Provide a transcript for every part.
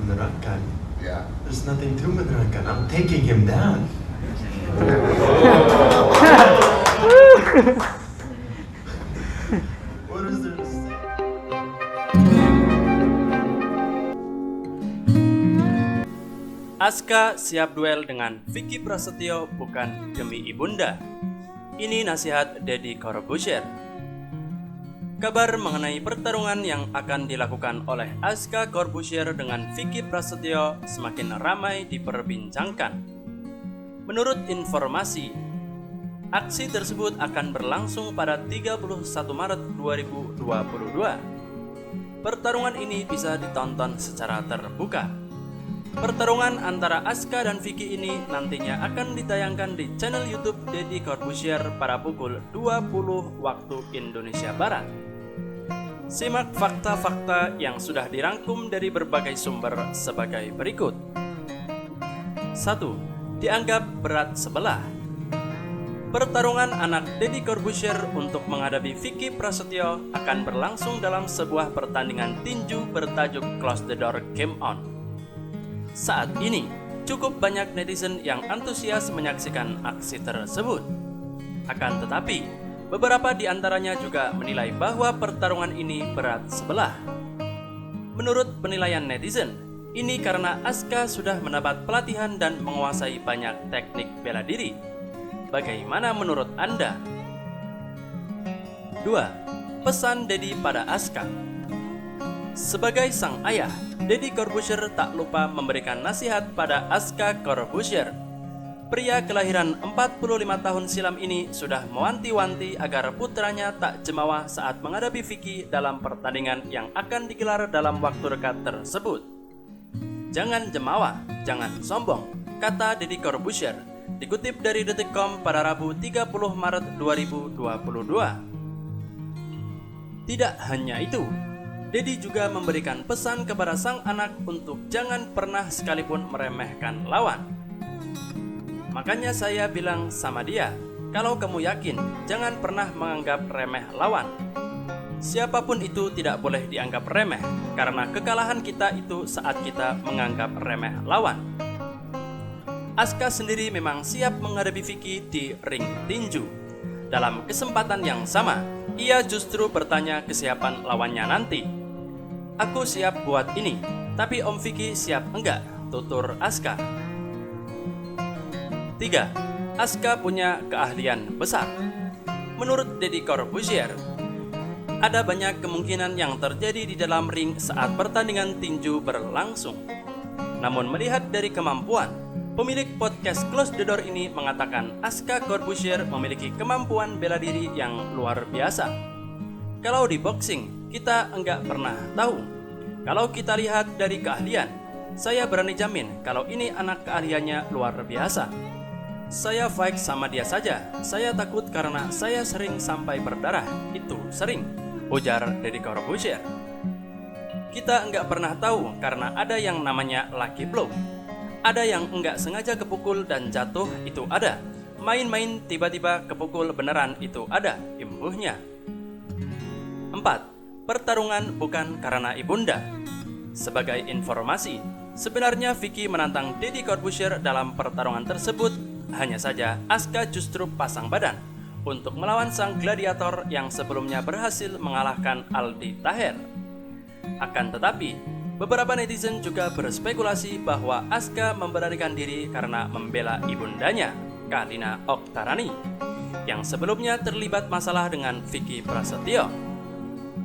menerangkan. Yeah. There's nothing to menerangkan. I'm taking him down. What is there to say? Aska siap duel dengan Vicky Prasetyo bukan demi ibunda. Ini nasihat Deddy Corbuzier. Kabar mengenai pertarungan yang akan dilakukan oleh Aska Corbuzier dengan Vicky Prasetyo semakin ramai diperbincangkan. Menurut informasi, aksi tersebut akan berlangsung pada 31 Maret 2022. Pertarungan ini bisa ditonton secara terbuka. Pertarungan antara Aska dan Vicky ini nantinya akan ditayangkan di channel YouTube Deddy Corbuzier pada pukul 20 waktu Indonesia Barat. Simak fakta-fakta yang sudah dirangkum dari berbagai sumber sebagai berikut. 1. Dianggap berat sebelah. Pertarungan anak Deddy Corbuzier untuk menghadapi Vicky Prasetyo akan berlangsung dalam sebuah pertandingan tinju bertajuk Close the Door Game On. Saat ini, cukup banyak netizen yang antusias menyaksikan aksi tersebut. Akan tetapi, beberapa di antaranya juga menilai bahwa pertarungan ini berat sebelah. Menurut penilaian netizen, ini karena Aska sudah mendapat pelatihan dan menguasai banyak teknik bela diri. Bagaimana menurut Anda? 2. Pesan Deddy pada Aska. Sebagai sang ayah, Deddy Corbuzier tak lupa memberikan nasihat pada Aska Corbuzier. Pria kelahiran 45 tahun silam ini sudah mewanti-wanti agar putranya tak jemawa saat menghadapi Vicky dalam pertandingan yang akan digelar dalam waktu dekat tersebut. Jangan jemawa, jangan sombong, kata Deddy Corbuzier, dikutip dari Detik.com pada Rabu 30 Maret 2022. Tidak hanya itu, Deddy juga memberikan pesan kepada sang anak untuk jangan pernah sekalipun meremehkan lawan. Makanya saya bilang sama dia, kalau kamu yakin, jangan pernah menganggap remeh lawan. Siapapun itu tidak boleh dianggap remeh, karena kekalahan kita itu saat kita menganggap remeh lawan. Aska sendiri memang siap menghadapi Vicky di ring tinju. Dalam kesempatan yang sama, ia justru bertanya kesiapan lawannya nanti. Aku siap buat ini, tapi Om Vicky siap enggak? Tutur Aska. 3. Aska punya keahlian besar. Menurut Deddy Corbuzier, ada banyak kemungkinan yang terjadi di dalam ring saat pertandingan tinju berlangsung. Namun melihat dari kemampuan, pemilik podcast Close the Door ini mengatakan Aska Corbuzier memiliki kemampuan bela diri yang luar biasa. Kalau di boxing, kita enggak pernah tahu. Kalau kita lihat dari keahlian, saya berani jamin kalau ini anak keahliannya luar biasa. Saya fight sama dia saja, saya takut karena saya sering sampai berdarah, itu sering, ujar Deddy Corbuzier. Kita enggak pernah tahu karena ada yang namanya lucky blow. Ada yang enggak sengaja kepukul dan jatuh, itu ada. Main-main tiba-tiba kepukul beneran, itu ada, imbuhnya. 4. Pertarungan bukan karena ibunda. Sebagai informasi, sebenarnya Vicky menantang Deddy Corbuzier dalam pertarungan tersebut. Hanya saja Aska justru pasang badan untuk melawan sang gladiator yang sebelumnya berhasil mengalahkan Aldi Taher. Akan tetapi, beberapa netizen juga berspekulasi bahwa Aska memberanikan diri karena membela ibundanya, Kalina Oktarani, yang sebelumnya terlibat masalah dengan Vicky Prasetyo.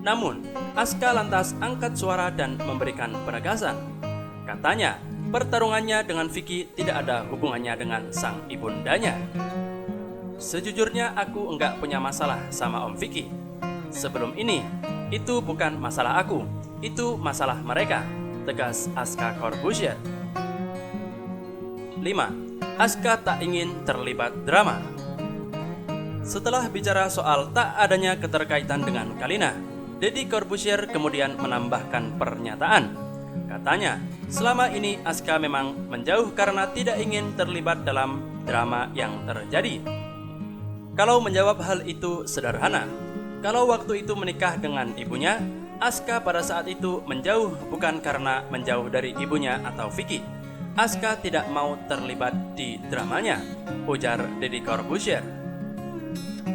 Namun, Aska lantas angkat suara dan memberikan penegasan. Katanya, pertarungannya dengan Vicky tidak ada hubungannya dengan sang ibundanya. Sejujurnya aku enggak punya masalah sama Om Vicky. Sebelum ini, itu bukan masalah aku, itu masalah mereka, tegas Aska Corbuzier. 5. Aska tak ingin terlibat drama. Setelah bicara soal tak adanya keterkaitan dengan Kalina, Deddy Corbuzier kemudian menambahkan pernyataan. Katanya, selama ini Aska memang menjauh karena tidak ingin terlibat dalam drama yang terjadi. Kalau menjawab hal itu sederhana. Kalau waktu itu menikah dengan ibunya, Aska pada saat itu menjauh bukan karena menjauh dari ibunya atau Vicky. Aska tidak mau terlibat di dramanya, ujar Deddy Corbuzier.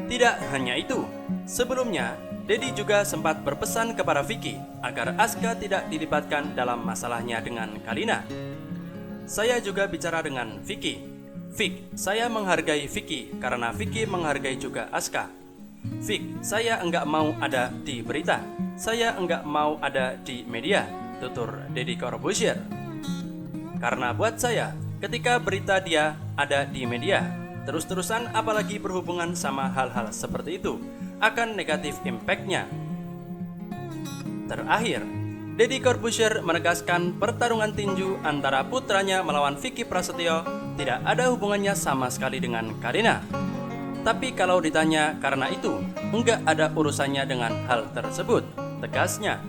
Tidak hanya itu, sebelumnya Deddy juga sempat berpesan kepada Vicky agar Aska tidak dilibatkan dalam masalahnya dengan Kalina. Saya juga bicara dengan Vicky. Vic, saya menghargai Vicky karena Vicky menghargai juga Aska. Vic, saya enggak mau ada di berita. Saya enggak mau ada di media, tutur Deddy Corbuzier. Karena buat saya, ketika berita dia ada di media, terus-terusan apalagi berhubungan sama hal-hal seperti itu, akan negatif impact-nya. Terakhir, Deddy Corbuzier menegaskan pertarungan tinju antara putranya melawan Vicky Prasetyo tidak ada hubungannya sama sekali dengan Karina. Tapi kalau ditanya karena itu, enggak ada urusannya dengan hal tersebut, tegasnya.